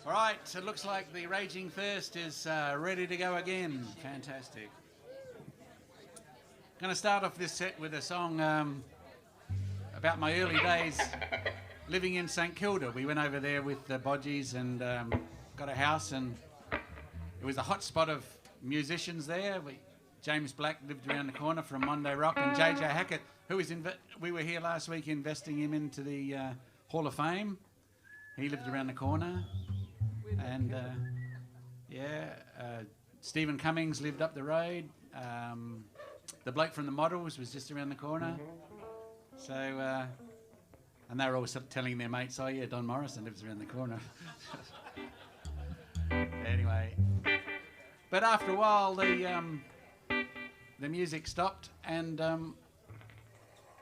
All right, so it looks like the Raging Thirst is ready to go again. Fantastic. Going to start off this set with a song about my early days living in St Kilda. We went over there with the Bodgies and got a house, and it was a hot spot of musicians there. James Black lived around the corner from Monday Rock, and JJ Hackett, who was we were here last week investing him into the Hall of Fame. He lived around the corner. And Stephen Cummings lived up the road. The bloke from the Models was just around the corner. So, and they were all telling their mates, "Oh yeah, Don Morrison lives around the corner." Anyway, but after a while, the music stopped, and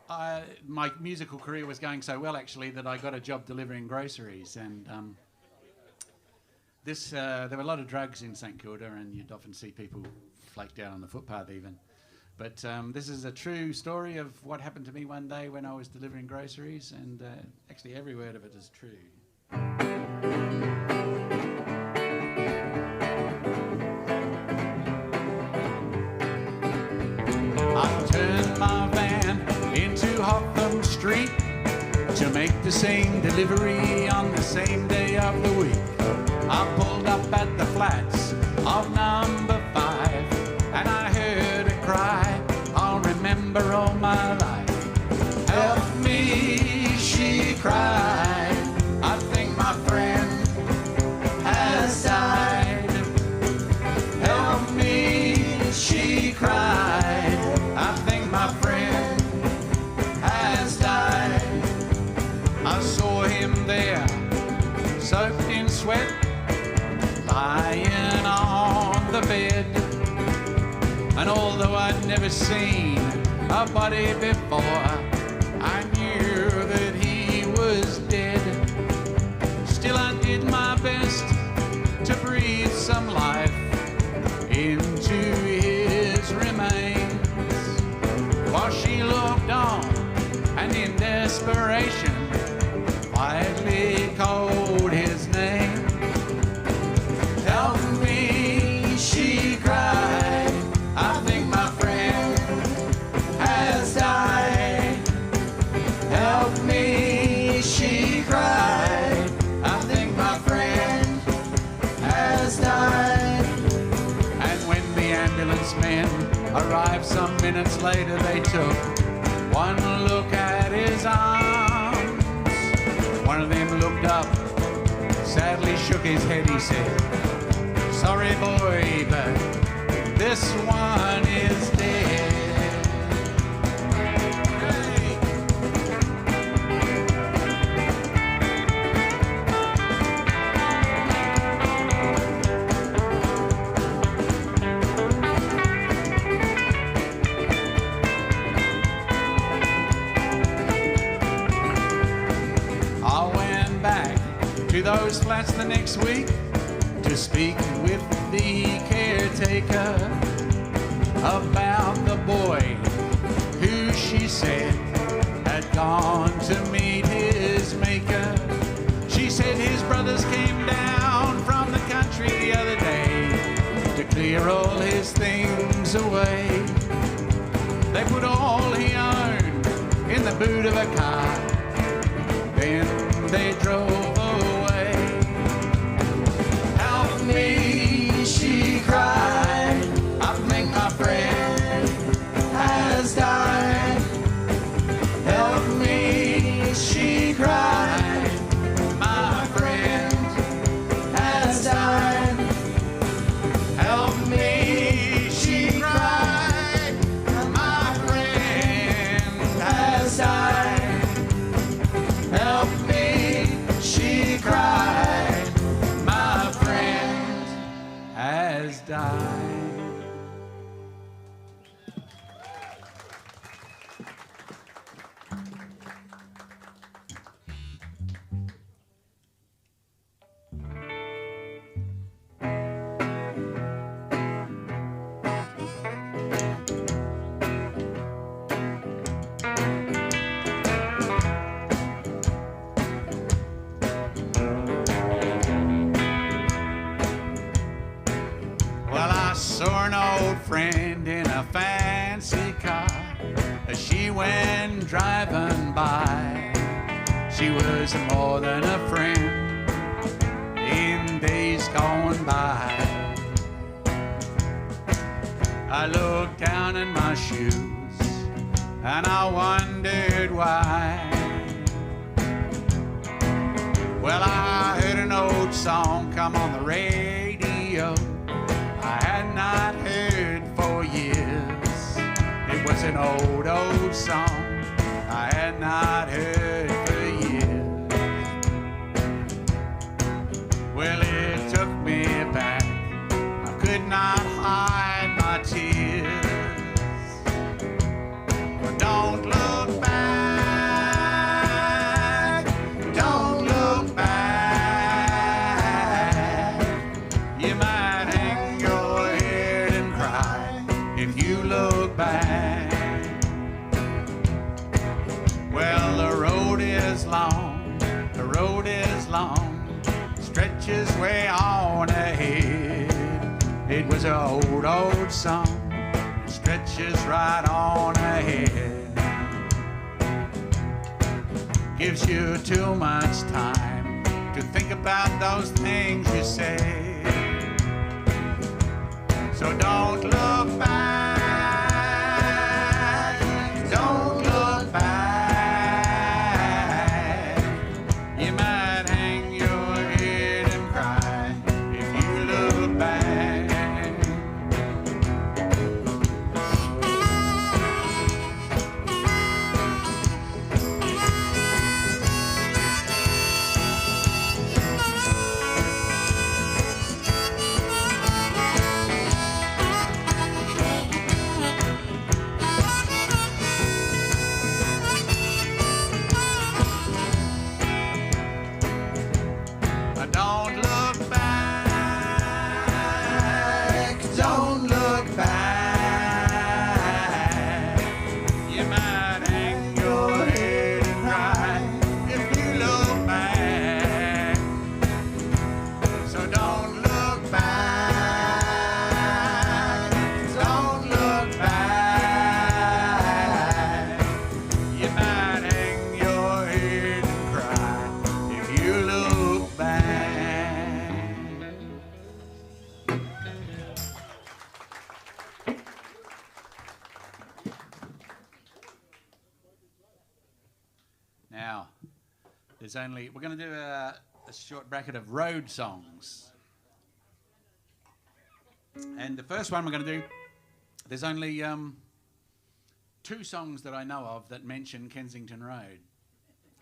my musical career was going so well actually that I got a job delivering groceries, and there were a lot of drugs in St Kilda, and you'd often see people flaked out on the footpath even. But this is a true story of what happened to me one day when I was delivering groceries, and actually every word of it is true. I turned my van into Hotham Street to make the same delivery on the same day of the week. I pulled up at the flats of number 5, and I heard a cry I'll remember all my life. Help me, she cried. I think my friend has died. Help me, she cried. I think my friend has died. I saw him there, soaked in sweat, lying on the bed. And although I'd never seen a body before, I knew that he was dead. Still I did my best to breathe some life into his remains, while she looked on and in desperation quietly called his name. Help me, she cried. I think my friend has died. Help me, she cried. I think my friend has died. And when the ambulance men arrived some minutes later, they took one look at his arms. One of them looked up, sadly shook his head. He said, "Sorry boy, but this one is dead." Hey. I went back to those flats the next week to speak with the caretaker about the boy who she said had gone to meet his maker. She said his brothers came down from the country the other day to clear all his things away. They put all he owned in the boot of a car, then they drove away. Help me, she cried. I think my friend has died. Help me, she cried. My friend has died. Help me, she cried. My friend has died. Help me, she old friend in a fancy car. As she went driving by, she was more than a friend in days gone by. I looked down in my shoes and I wondered why. Well, I heard an old song come on the radio I had not heard for years. It was an old, old song I had not heard for years. Well, it took me back. I could not hide my tears. But don't look back, don't look back. You might hang your head and cry if you look back. Well, the road is long, the road is long, stretches way on ahead. It was an old, old song, stretches right on ahead. Gives you too much time to think about those things you say. So don't look back, don't look back. You might hang your head and cry if you look back. Don't look back, don't look back. You might hang your head and cry if you look back. So don't look back, don't look back. You might hang your head and cry if you look back. Now, we're going to do a short bracket of road songs. And the first one we're going to do, there's only 2 songs that I know of that mention Kensington Road.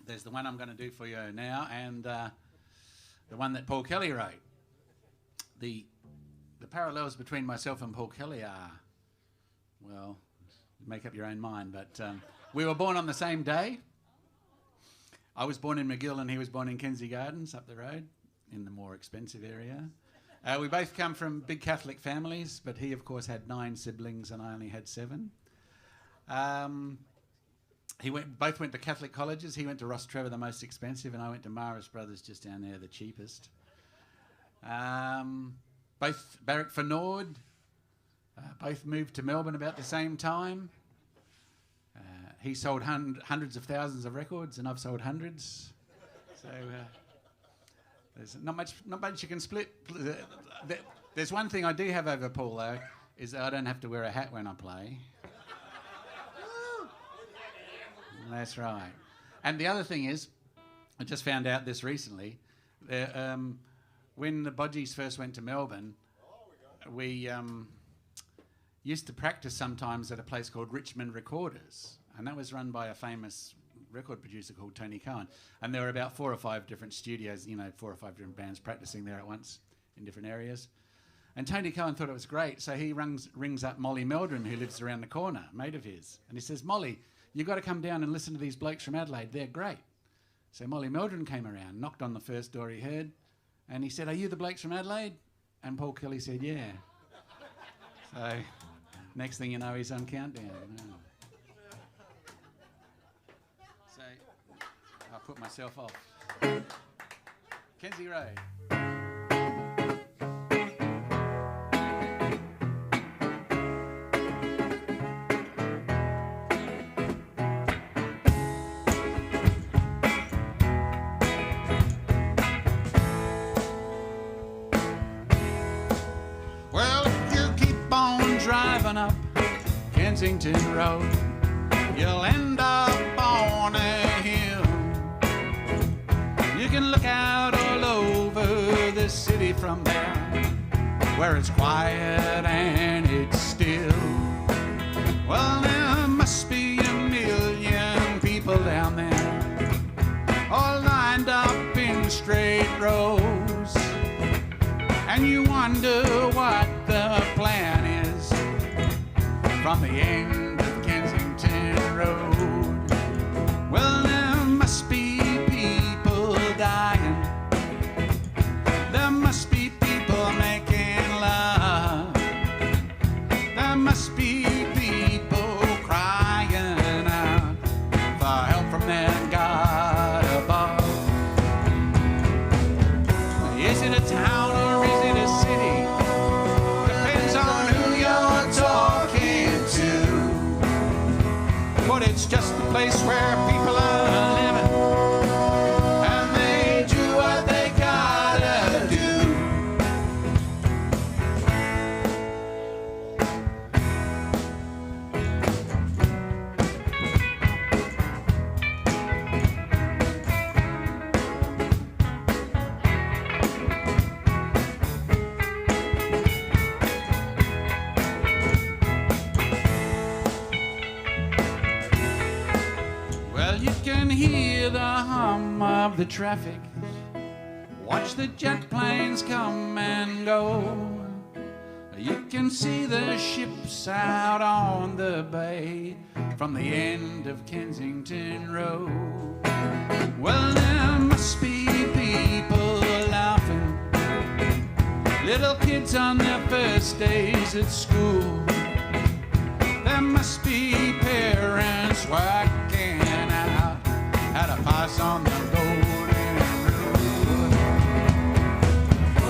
There's the one I'm going to do for you now and the one that Paul Kelly wrote. The parallels between myself and Paul Kelly are, well, make up your own mind, but we were born on the same day. I was born in McGill and he was born in Kensington Gardens up the road in the more expensive area. We both come from big Catholic families, but he, of course, had 9 siblings and I only had 7. Both went to Catholic colleges. He went to Ross Trevor, the most expensive, and I went to Maris Brothers just down there, the cheapest. Both Barrack for Nord. Both moved to Melbourne about the same time. He sold hundreds of thousands of records, and I've sold hundreds. So there's not much you can split. There's one thing I do have over Paul, though, is that I don't have to wear a hat when I play. That's right. And the other thing is, I just found out this recently, when the Bodgies first went to Melbourne, we used to practice sometimes at a place called Richmond Recorders, and that was run by a famous record producer called Tony Cohen. And there were about 4 or 5 different studios, 4 or 5 different bands practicing there at once in different areas. And Tony Cohen thought it was great, so he rings up Molly Meldrum, who lives around the corner, a mate of his, and he says, "Molly, you've got to come down and listen to these blokes from Adelaide, they're great." So Molly Meldrum came around, knocked on the first door he heard, and he said, "Are you the blokes from Adelaide?" And Paul Kelly said, "Yeah." So next thing you know, he's on Countdown. So I'll put myself off. Kenzie Road. Kensington Road. You'll end up on a hill. You can look out all over the city from there, where it's quiet and it's still. Well, there must be a million people down there, all lined up in straight rows. And you wonder what the plan is from the end of Kensington Road. Well, there must be people dying. There must be people making love. There must be people crying out for help from their God above. Is it a town or is it a city? Depends on who you're talking to. But it's just a place where people are living, and they do what they gotta do. Well, you can hear the hum of the traffic, watch the jet planes come and go. You can see the ships out on the bay from the end of Kensington Road. Well, there must be people laughing, little kids on their first days at school. There must be parents working out how to pass on the golden rule.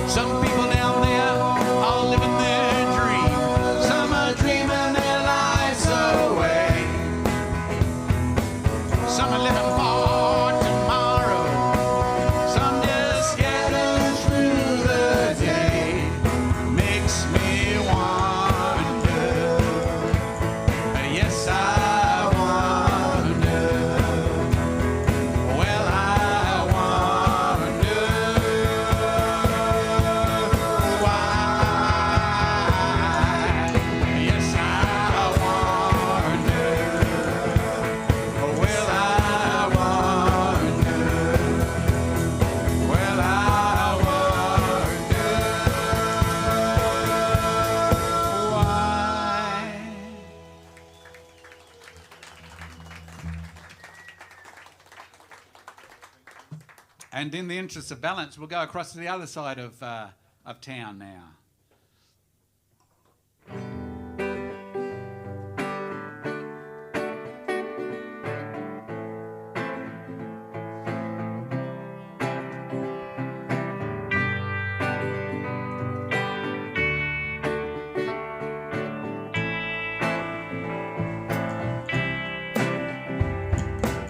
Some people down there are living their dream. Some are dreaming their lives away. Some are living for tomorrow. Some just getting through the day. Makes me wonder. Yes, I wonder. Well, I wonder why. Yes, I wonder. Well, I wonder. Well, I wonder why. And in the interest of balance, we'll go across to the other side of town now.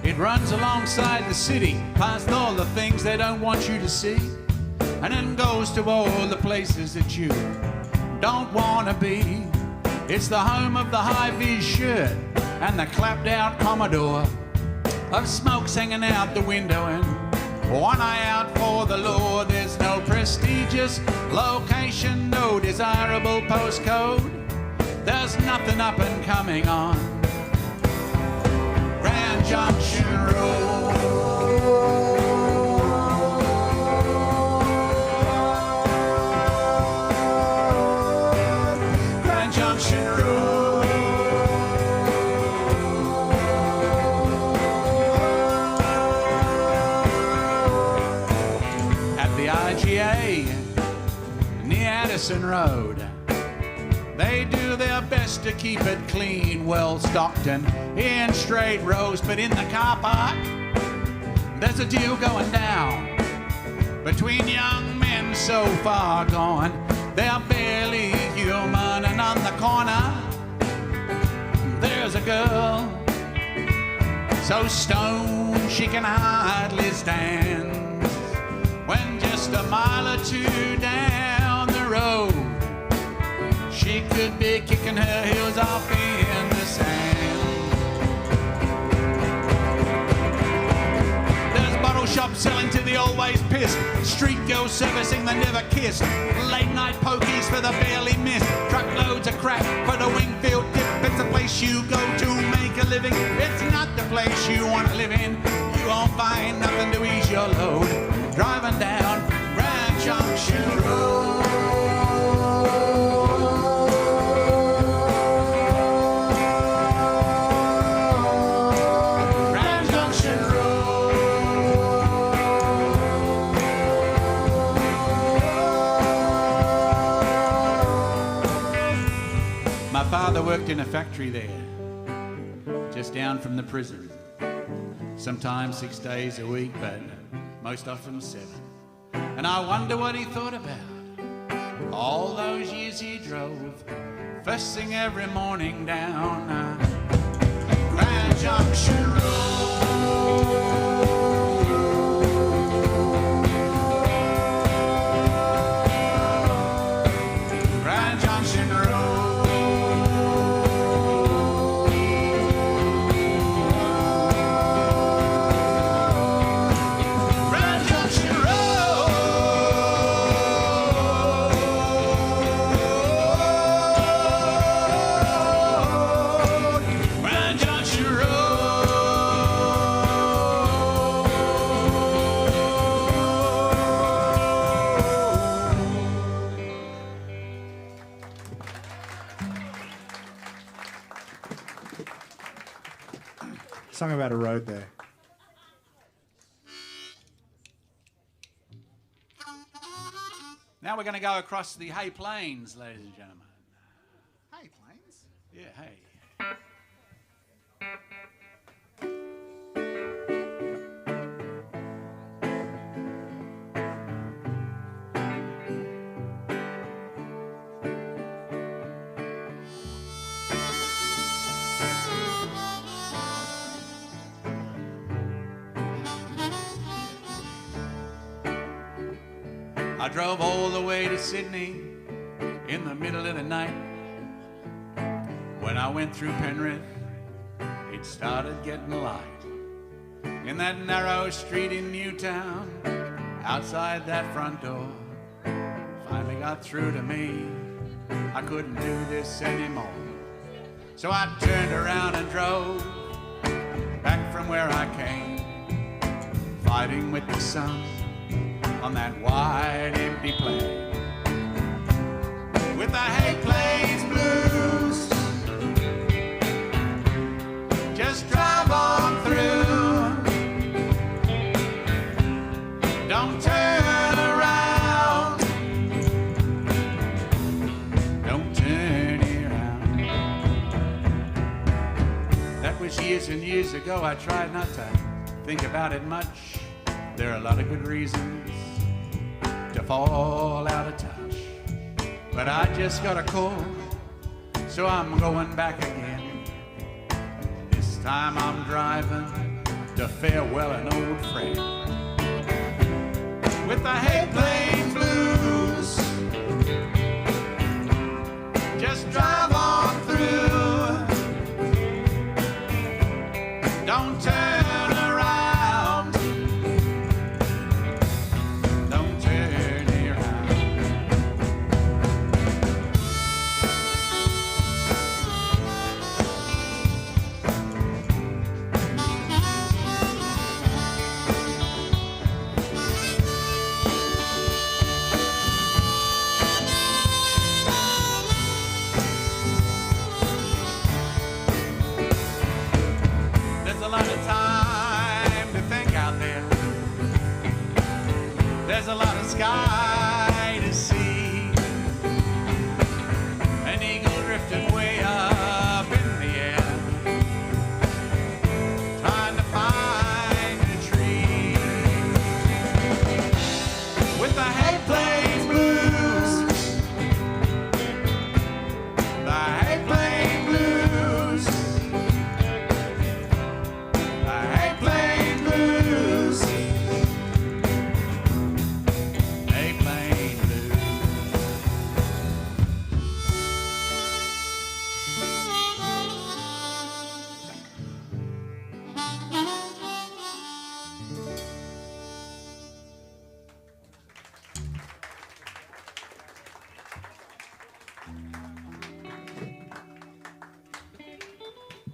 It runs alongside the city, past all the things they don't want you to see, and then goes to all the places that you don't want to be. It's the home of the high-vis shirt and the clapped-out Commodore, of smokes hanging out the window and one eye out for the law. There's no prestigious location, no desirable postcode. There's nothing up and coming on Grand Junction Road. Grand Junction Road. At the IGA, near Addison Road, they do their best to keep it clean, well stocked and in straight rows. But in the car park, there's a deal going down between young men so far gone, they're barely human. And on the corner, there's a girl so stoned she can hardly stand, when just a mile or two down the road, she could be kicking her heels off in the sand. piss. Street girls servicing the never kissed. Late night pokies for the barely missed. Truckloads of crack for the Wingfield dip. It's the place you go to make a living. It's not the place you want to live in. You won't find nothing to ease your load. Driving down Grand Junction Road. My father worked in a factory there, just down from the prison. Sometimes 6 days a week, but most often 7. And I wonder what he thought about all those years he drove, first thing every morning down Grand Junction Road. Grand Junction Road. Song about a road there. Now we're going to go across the Hay Plains, ladies and gentlemen. Hay Plains? Yeah, hey. I drove all the way to Sydney in the middle of the night. When I went through Penrith, it started getting light. In that narrow street in Newtown, outside that front door, finally got through to me. I couldn't do this anymore. So I turned around and drove back from where I came, fighting with the sun on that wide empty plain. With the Hay Plains blues, just drive on through. Don't turn around. Don't turn around. That was years and years ago. I tried not to think about it much. There are a lot of good reasons to fall out of touch, but I just got a call, so I'm going back again. This time I'm driving to farewell an old friend. With the Hay Plains blues, just drive on through. Don't turn around. Don't turn around.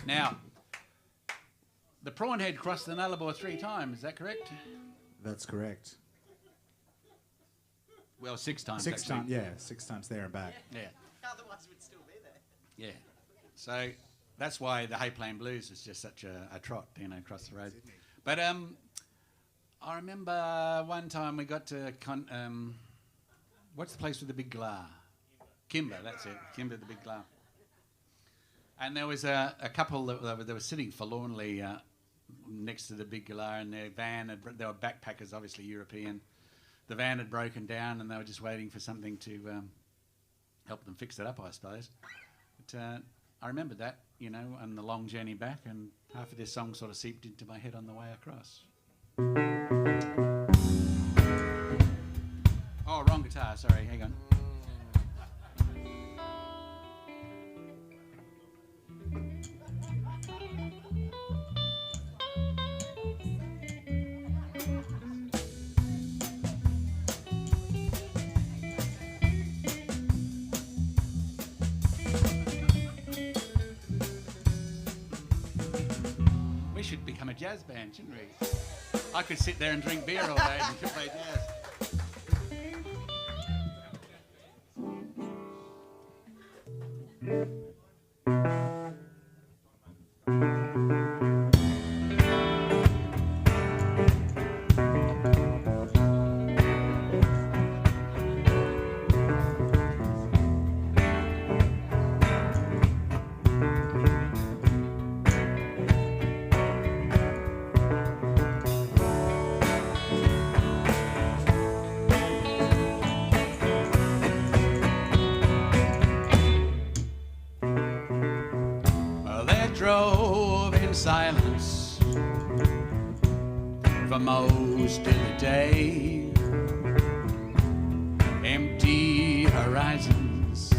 Now, the prawn head crossed the Nullarbor 3 times, is that correct? That's correct. Well, 6 times. 6 actually. times, yeah, 6 times there and back. Yeah, Otherwise, we'd still be there. yeah. So that's why the Hay Plain Blues is just such a trot, you know, across the road. But I remember one time we got to what's the place with the big glass? Kimber, that's it. Kimber, the big glass. And there was a couple that were sitting forlornly next to the big galah, and their van they were backpackers, obviously European. The van had broken down, and they were just waiting for something to help them fix it up, I suppose. But I remembered that, you know, on the long journey back, and half of this song sort of seeped into my head on the way across. Oh, wrong guitar. Sorry, hang on. We should become a jazz band, shouldn't we? I could sit there and drink beer all day and you could play jazz. Drove in silence for most of the day. Empty horizons,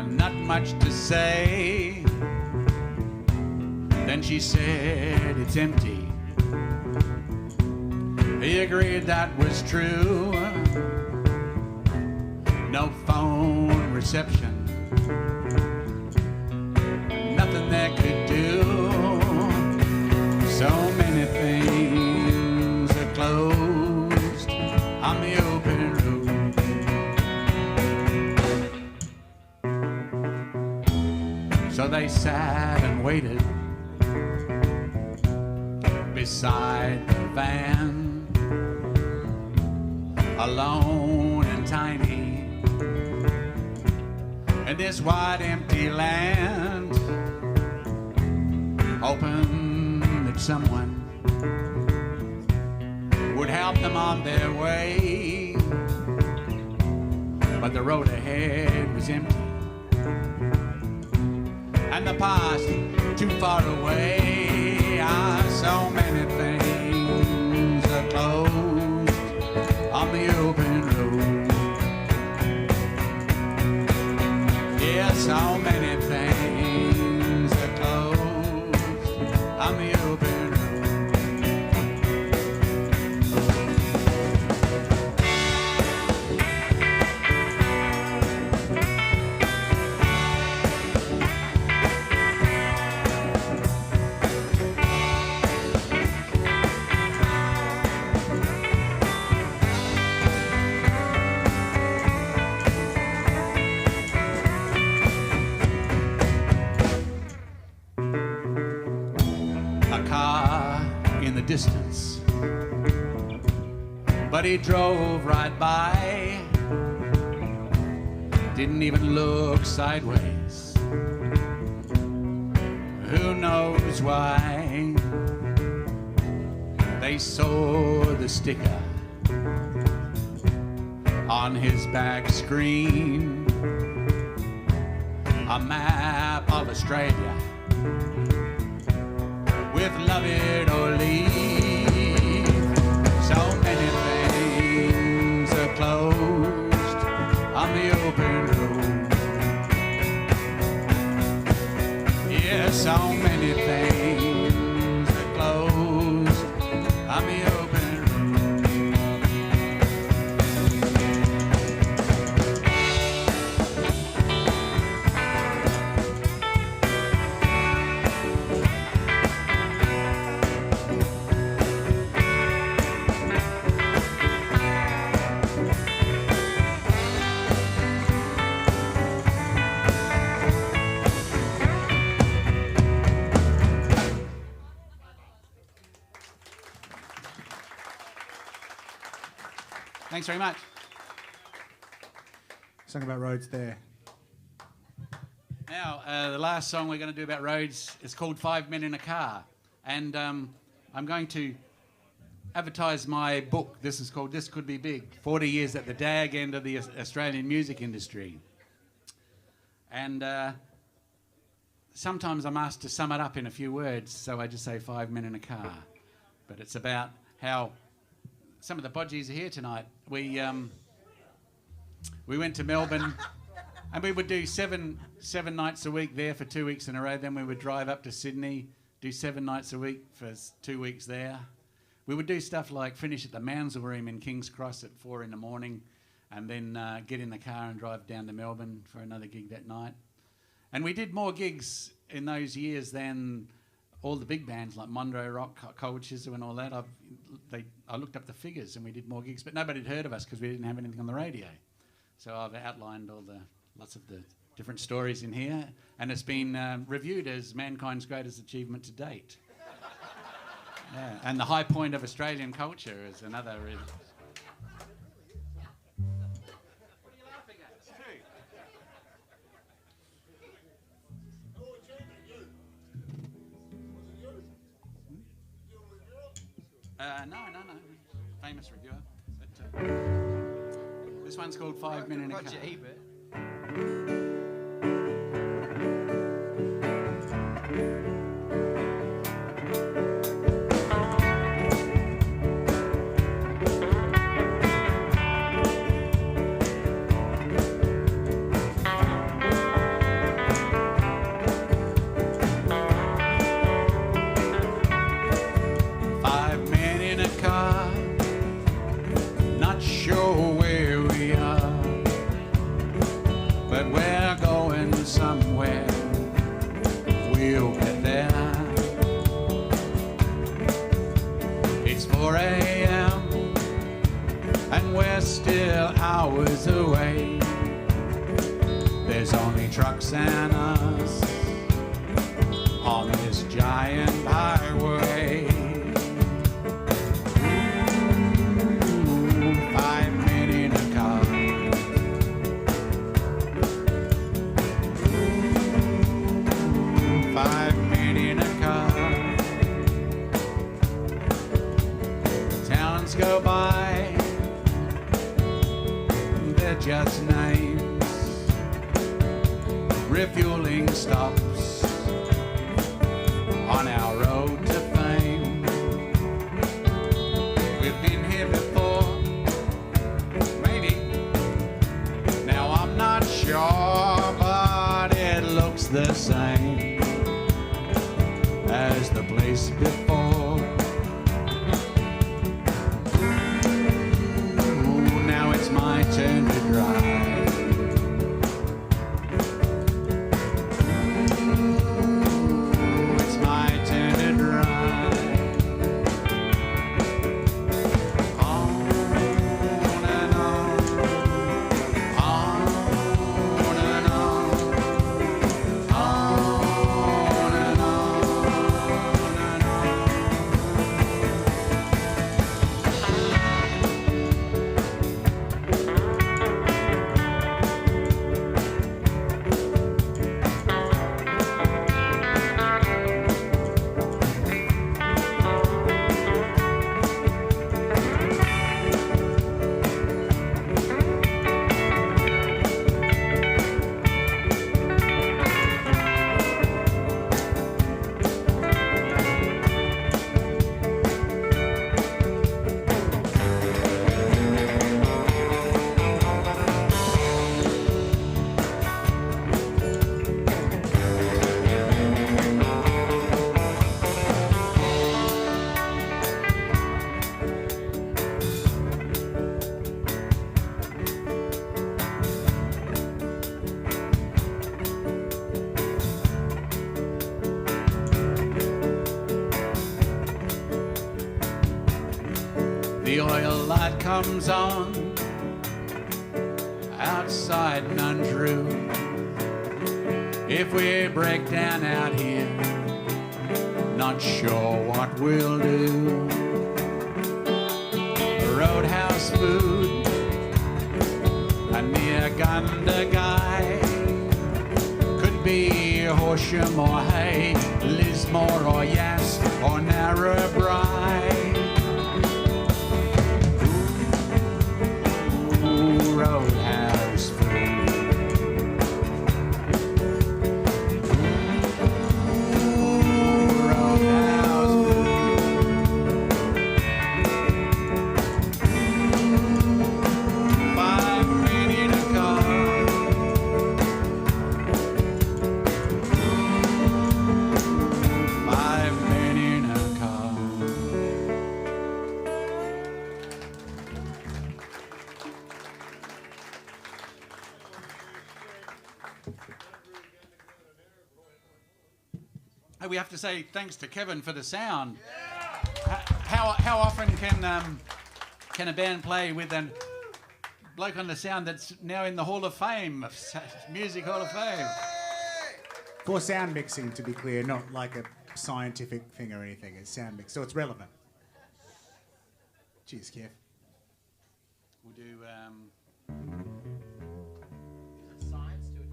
not much to say. Then she said, "It's empty." He agreed that was true. No phone reception, nothing they could do. So many things are closed on the open road. So they sat and waited beside the van, alone and tiny in this wide empty land. Hoping that someone would help them on their way. But the road ahead was empty, and the past too far away. So many things are closed on the open road. Yeah, so many things are closed on the open road. Distance, but he drove right by, didn't even look sideways. Who knows why? They saw the sticker on his back screen, a map of Australia with love it or leave. So many things are closed on the open road. Yeah, so many things are closed on the open road. Thanks very much. Song about roads there. Now, the last song we're going to do about roads is called 5 Men in a Car. And I'm going to advertise my book. This is called This Could Be Big, 40 Years at the Dag End of the Australian Music Industry. And sometimes I'm asked to sum it up in a few words, so I just say 5 men in a car. But it's about how some of the podgies are here tonight. We went to Melbourne, and we would do seven nights a week there for 2 weeks in a row. Then we would drive up to Sydney, do 7 nights a week for 2 weeks there. We would do stuff like finish at the Mansell Room in King's Cross at 4 in the morning, and then get in the car and drive down to Melbourne for another gig that night. And we did more gigs in those years than all the big bands like Monroe Rock, Cold Chisel and all that. I looked up the figures, and we did more gigs, but nobody had heard of us because we didn't have anything on the radio. So I've outlined lots of the different stories in here, and it's been reviewed as mankind's greatest achievement to date. Yeah, and the high point of Australian culture is another. What are you laughing at? It's true. No. Famous reviewer. But, this one's called 5 Men in a Car. Roger Ebert. Away. There's only trucks and us on this giant highway. 5 men in a car. 5 men in a car. Towns go by, just names, refueling stops on our road to fame. We've been here before, maybe. Now I'm not sure, but it looks the same as the place before. Now it's my turn to drive. It's my turn to drive. On and on, on and on, on and on and on. The oil light comes on outside Nundrew. If we break down out here, not sure what we'll do. Roadhouse food Yonder guy could be Horsham or Hay, Lismore or Yass or Narrabri. Ooh, Roadhouse food. Ooh, Roadhouse food. 5 men in a car. 5 men in a car. Hey, we have to say thanks to Kevin for the sound. How often can a band play with a bloke on the sound that's now in the Hall of Fame, Music Hall of Fame? For sound mixing, to be clear, not like a scientific thing or anything. It's sound mix, so it's relevant. Cheers, Kev. We'll do. Science to it.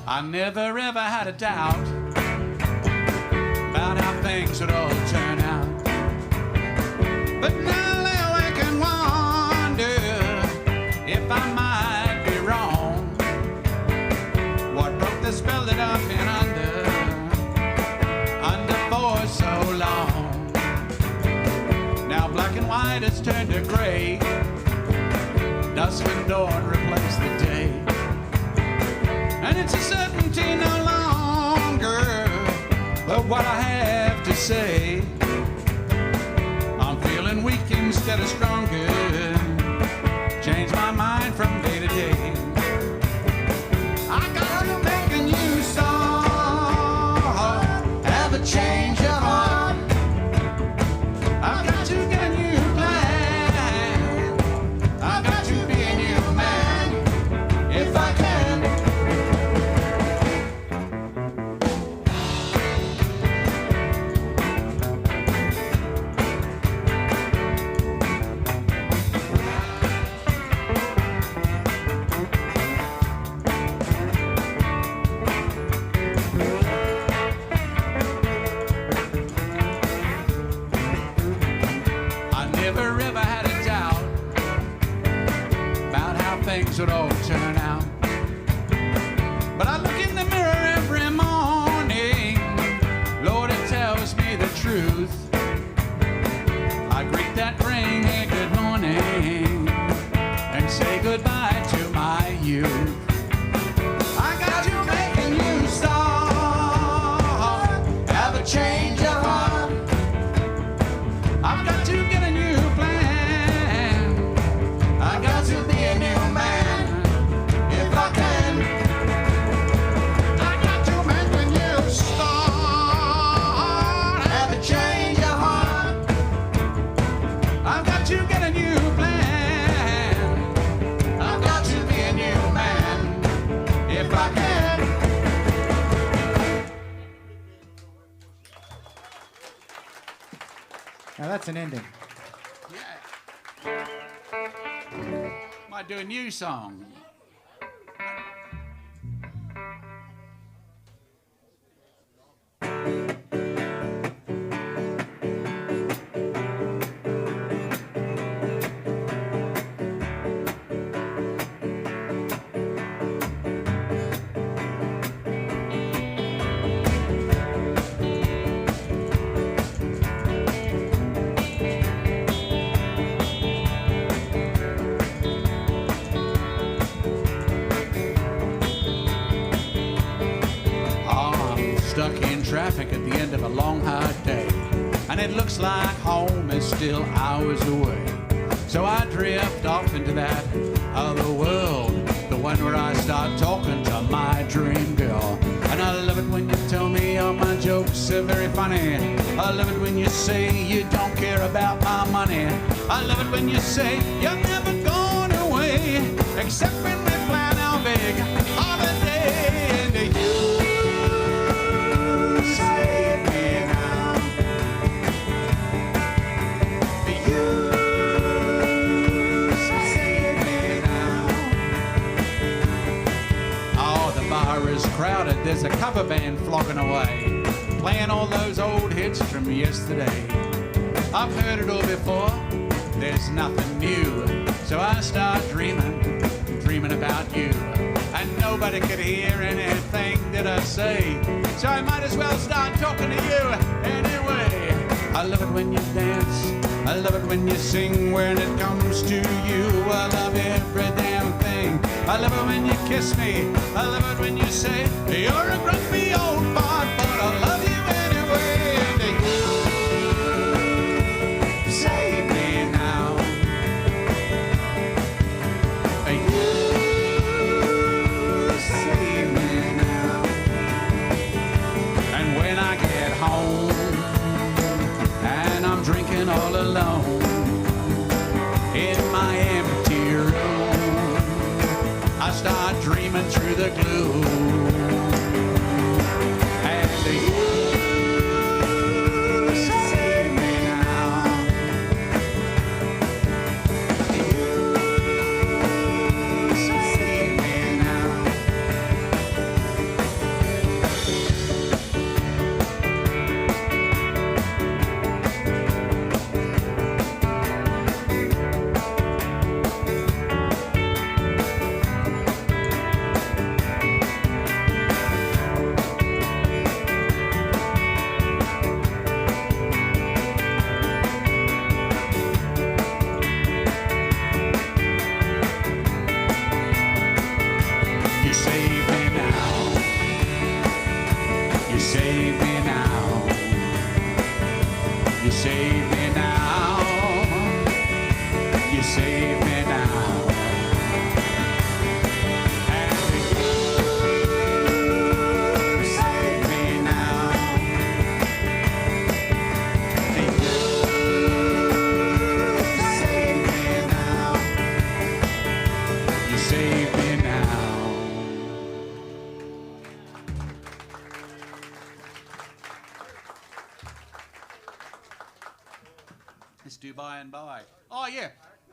I never ever had a doubt about how things would all turn out. But now I lay awake and wonder if I might be wrong. What broke the spell that I've been under for so long? Now black and white has turned to grey. Dusk and dawn replace the day. And it's a certainty no longer but what I have to say. I'm feeling weak instead of stronger. Change my mind from day to day. I got to make a new song, have a change of heart. I've got to get a new plan. I've got to be a new man if I can. Things would all turn out. But I look in the mirror every morning, Lord, it tells me the truth. I greet that ring, hey, good morning, and say goodbye to my youth. I got to make a new start, have a change of heart. I've got to get a new plan. I got to be a new man if I can. I got to make a new start, have a change of heart. I've got to get a new plan. I've got to be a new man if I can. Now that's an ending. Yeah. Might do a new song. Stuck in traffic at the end of a long hard day, and it looks like home is still hours away. So I drift off into that other world, the one where I start talking to my dream girl. And I love it when you tell me all my jokes are very funny. I love it when you say you don't care about my money. I love it when you say you're never going away, except when we plan our big holiday. And you save me now. crowded, there's a cover band flogging away, playing all those old hits from yesterday. I've heard it all before, there's nothing new. So I start dreaming, dreaming about you. And nobody could hear anything that I say, so I might as well start talking to you anyway. I love it when you dance, I love it when you sing. When it comes to you, I love every damn thing. I love it when you kiss me, I love it when you say you're a grumpy old fart, but I love you anyway. And you save me now. You save me now. And when I get home and I'm drinking all alone in my empty room, I start dreaming through the gloom. And you save me now. You save me now. You save me now. You save me now. You save me now. You save me now. And you save me now. And you save me now. You save me now. Let's do By and By. Oh, yeah.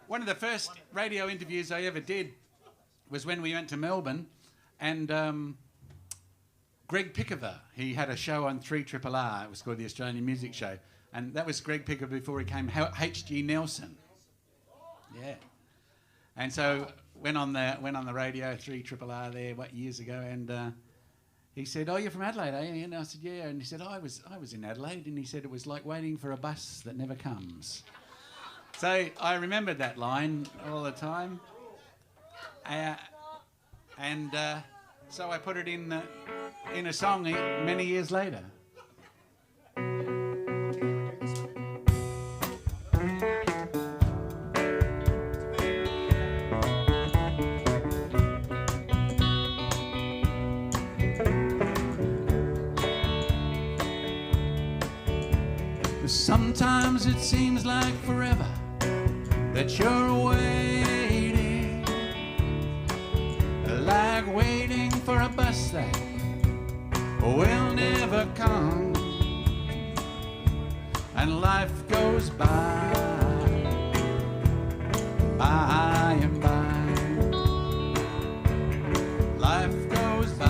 One of the first radio interviews I ever did was when we went to Melbourne, and Greg Pickover, he had a show on 3RRR. It was called the Australian Music Show. And that was Greg Pickover before he came H.G. Nelson. Yeah. And so went on the radio, 3RRR there, years ago, and he said, "Oh, you're from Adelaide, are you?" And I said, "Yeah." And he said, I was in Adelaide," and he said it was like waiting for a bus that never comes. So I remembered that line all the time, and so I put it in a song many years later. Sometimes it seems like forever that you're waiting, like waiting for a bus that will never come, and life goes by and by. Life goes by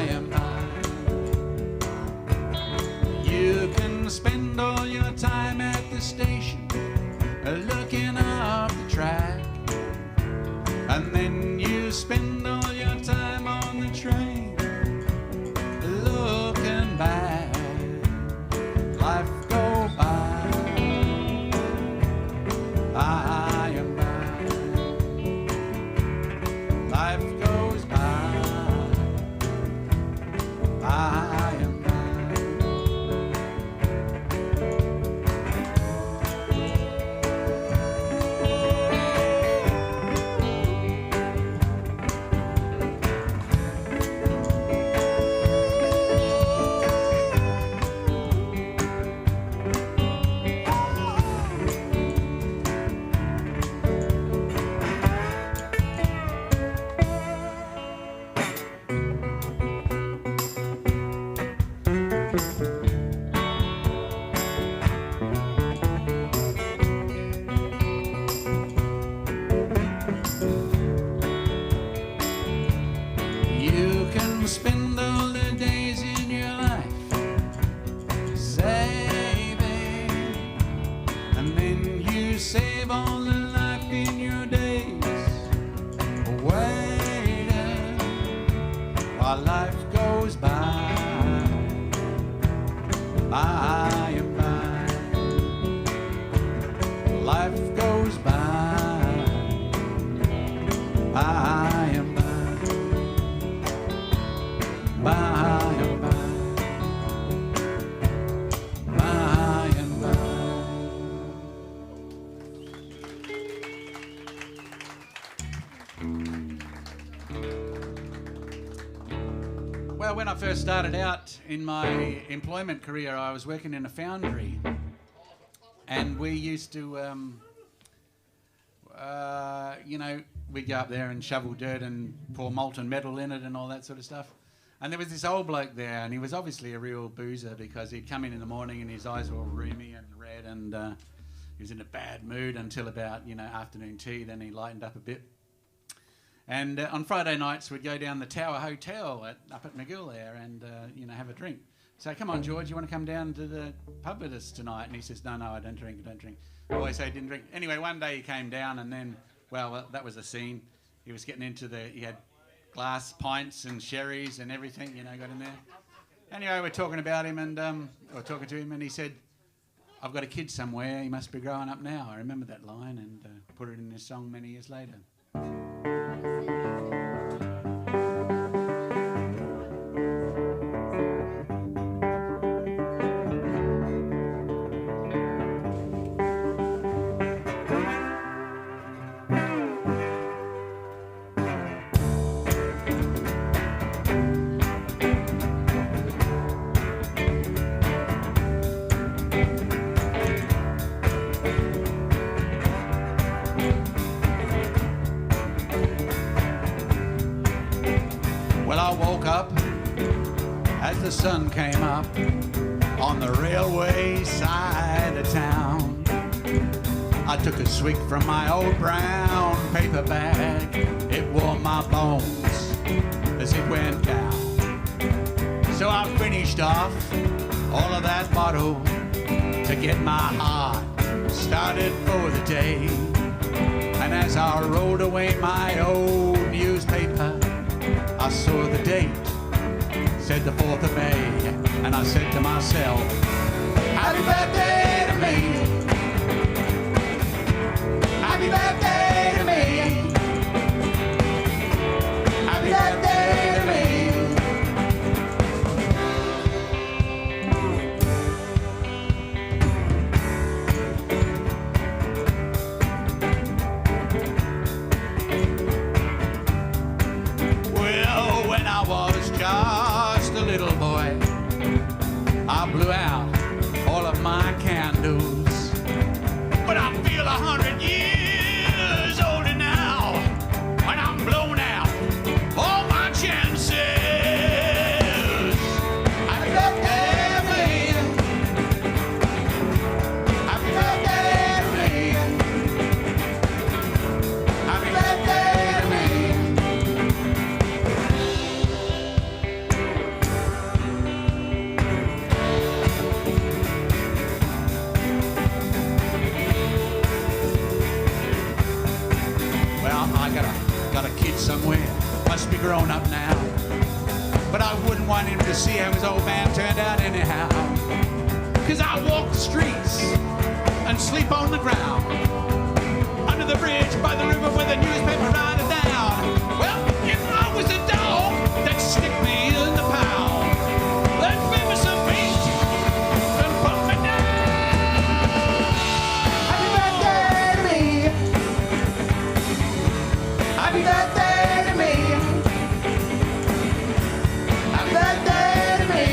and by. You can spend all your time at the station looking up the track, and then you spend all your time on the train looking back. while life goes by, by and by. Life goes by, by and by, by and by, by and by. Well, when I first started out in my employment career, I was working in a foundry, and we used to, we'd go up there and shovel dirt and pour molten metal in it and all that sort of stuff. And there was this old bloke there, and he was obviously a real boozer because he'd come in the morning and his eyes were all rheumy and red, and he was in a bad mood until about, afternoon tea. Then he lightened up a bit. And on Friday nights, we'd go down the Tower Hotel up at McGill there and, have a drink. So, come on, George, you want to come down to the pub with us tonight? And he says, no, I don't drink. I always say he didn't drink. Anyway, one day he came down and then, well, that was the scene. He was getting into he had glass pints and sherries and everything, got in there. Anyway, we're talking about him and, talking to him, and he said, I've got a kid somewhere, he must be growing up now. I remember that line and put it in his song many years later. The sun came up on the railway side of town. I took a swig from my old brown paper bag. It wore my bones as it went down. So I finished off all of that bottle to get my heart started for the day. And as I rolled away my old newspaper, I saw the date. Said the 4th of May, and I said to myself, happy birthday to me, happy birthday to me, happy birthday to me. Well, when I was just a little boy, I blew out all of my candles. But I feel 100 years older now, and I'm blown out all my chances. Happy birthday to me, happy birthday to me, happy birthday to me. Got a kid somewhere, must be grown up now. But I wouldn't want him to see how his old man turned out anyhow. 'Cause I walk the streets and sleep on the ground, under the bridge by the river where the newspaper riding down. Well, if I was a dog, they'd stick me in the pound. They'd give me some meat and put me down. Happy birthday to me, happy birthday to me, happy birthday to me.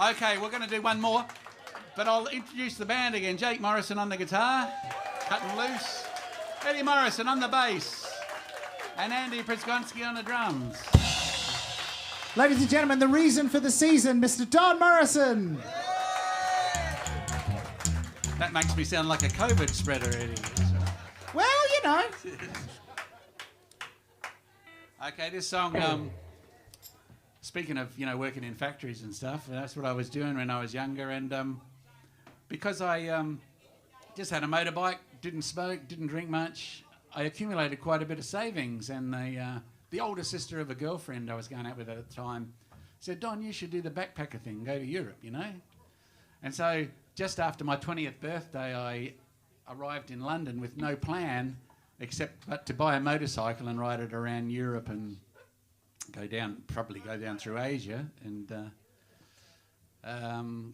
Okay, we're going to do one more, but I'll introduce the band again. Jake Morrison on the guitar, cutting loose. Eddie Morrison on the bass, and Andy Priskonski on the drums. Ladies and gentlemen, the reason for the season, Mr. Don Morrison. That makes me sound like a COVID spreader, Eddie. Well, you know. Okay, this song, speaking of, working in factories and stuff, that's what I was doing when I was younger. And because I just had a motorbike, didn't smoke, didn't drink much, I accumulated quite a bit of savings. And the older sister of a girlfriend I was going out with at the time said, Don, you should do the backpacker thing, go to Europe, And so just after my 20th birthday, I arrived in London with no plan but to buy a motorcycle and ride it around Europe and probably go down through Asia and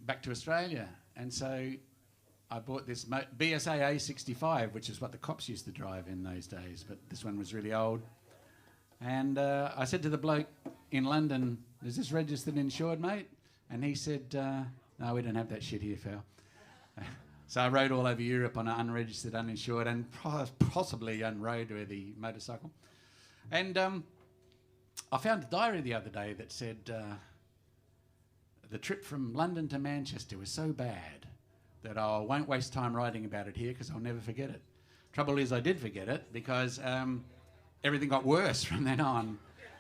back to Australia. And so I bought this BSA A65, which is what the cops used to drive in those days, but this one was really old. And I said to the bloke in London, is this registered and insured, mate? And he said, no, we don't have that shit here, pal. So I rode all over Europe on an unregistered, uninsured, and possibly unroadworthy the motorcycle. And I found a diary the other day that said the trip from London to Manchester was so bad that I won't waste time writing about it here because I'll never forget it. Trouble is I did forget it because everything got worse from then on.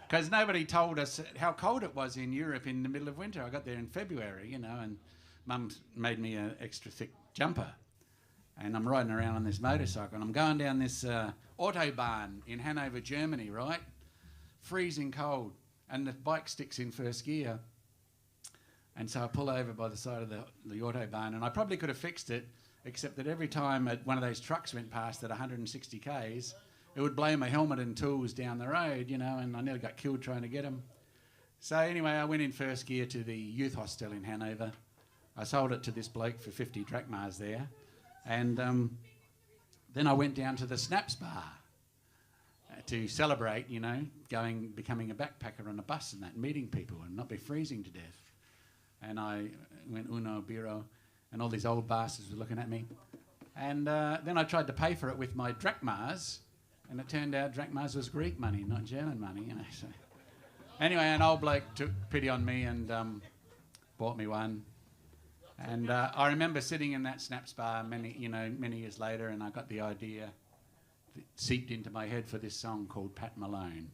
Because nobody told us how cold it was in Europe in the middle of winter. I got there in February, and Mum made me an extra thick jumper. And I'm riding around on this motorcycle and I'm going down this autobahn in Hanover, Germany, right? Freezing cold. And the bike sticks in first gear. And so I pull over by the side of the autobahn, and I probably could have fixed it, except that every time one of those trucks went past at 160 k's, it would blow my helmet and tools down the road, and I nearly got killed trying to get them. So anyway, I went in first gear to the youth hostel in Hanover. I sold it to this bloke for 50 drachmas there. And then I went down to the Snaps bar to celebrate, becoming a backpacker on a bus and that, meeting people and not be freezing to death. And I went uno biro, and all these old bastards were looking at me. And then I tried to pay for it with my drachmas, and it turned out drachmas was Greek money, not German money, So anyway, an old bloke took pity on me and bought me one. And I remember sitting in that Snaps bar many years later, and I got the idea that seeped into my head for this song called Pat Malone.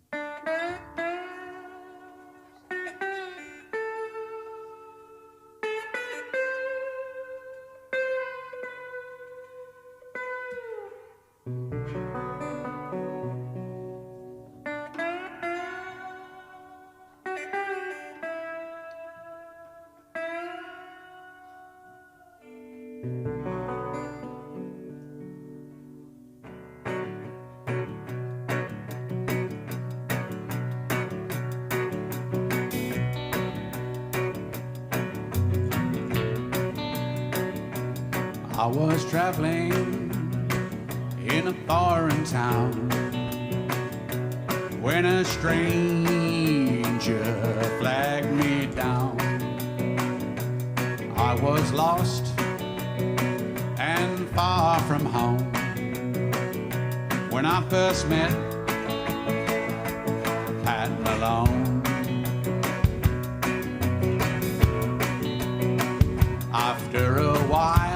I was traveling in a foreign town when a stranger flagged me down. I was lost and far from home when I first met Pat Malone. After a while,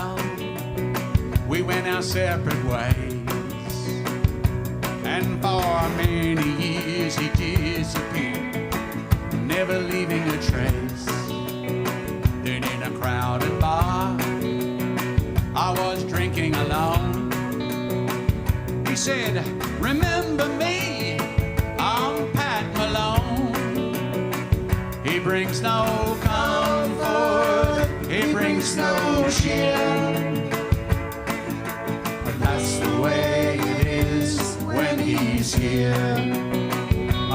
we went our separate ways, and for many years he disappeared, never leaving a trace. Then in a crowded bar, I was drinking alone. He said, remember me, I'm Pat Malone. He brings no comfort, he brings no cheer. That's the way it is when he's here.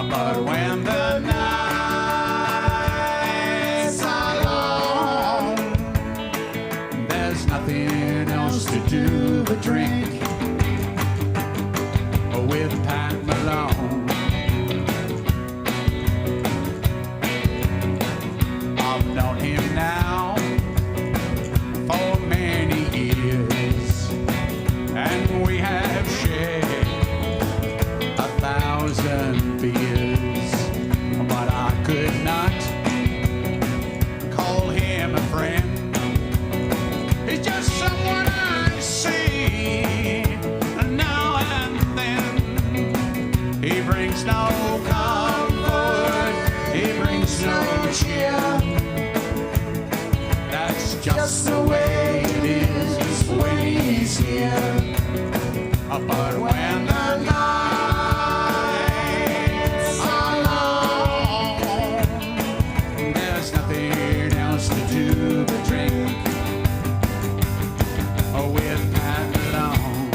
But when the nights are long, there's nothing else to do but drink with Pat Malone. just the way it is when he's here. But when the nights are long, there's nothing else to do but drink with Pat Malone.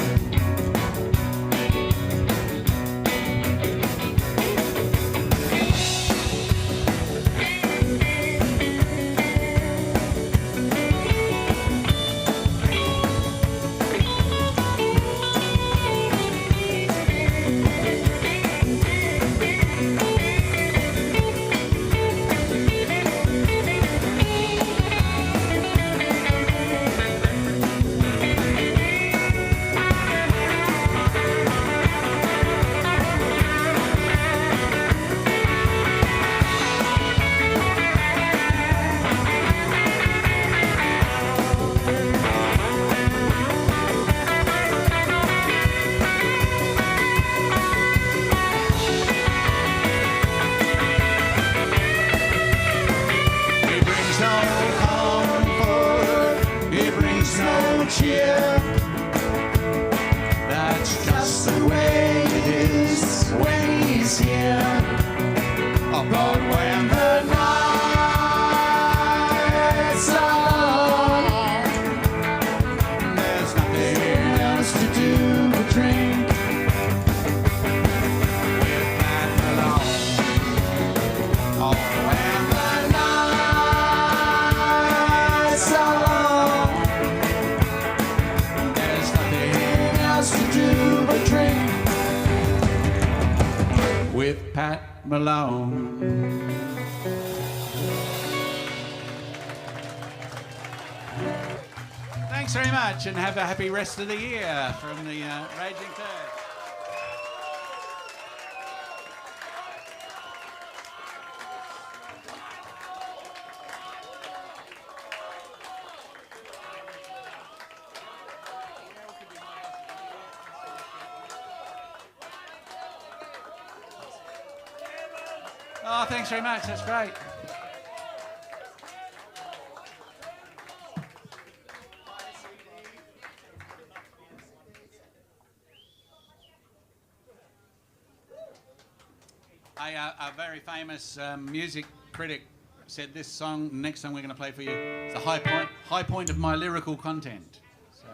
Cheer. That's just the way it is when he's here. But when the nights are long, there's nothing else to do but drink with Pat Malone. Oh, when the nights are long, to do but drink with Pat Malone. Thanks very much and have a happy rest of the year from the Raging Thirst. Oh, thanks very much. That's great. A very famous music critic said this song, next song we're going to play for you, it's the high point of my lyrical content. So.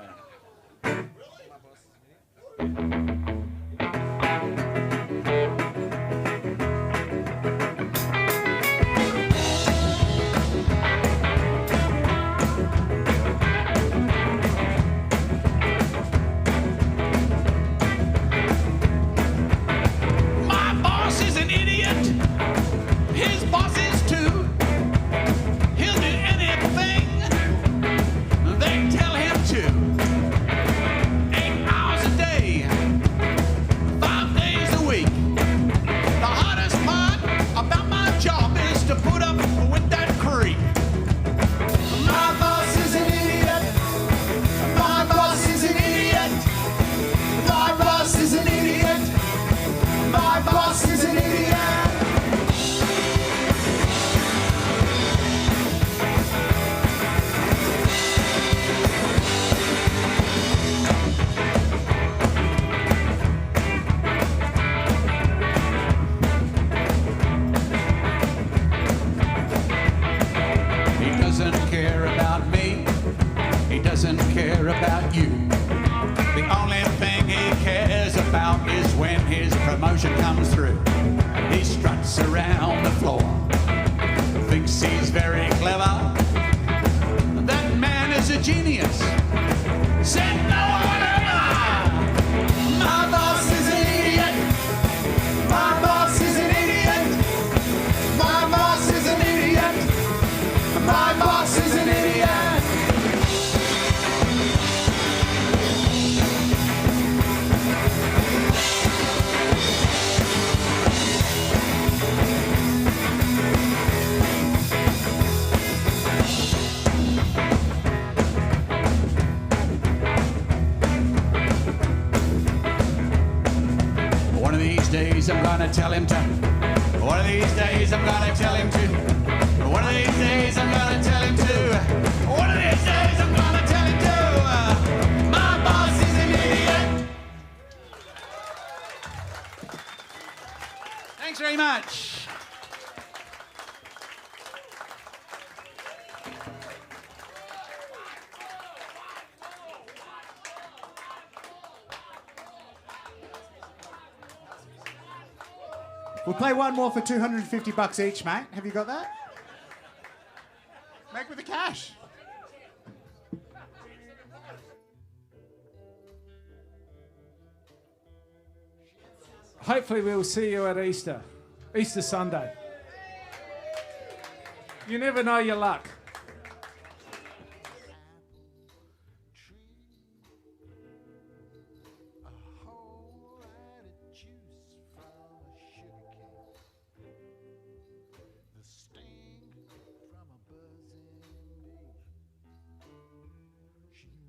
Promotion comes through, he struts around the floor, thinks he's very clever. That man is a genius. Said no one ever. My boss is an idiot. My boss is an idiot. My boss is an idiot. My boss is an idiot. Days I'm gonna tell him to. One of these days I'm gonna tell him to. One of these days I'm gonna tell him to. One of these days. much. We'll play one more for $250 each, mate. Have you got that? Make with the cash. Hopefully we'll see you at Easter Sunday. You never know your luck.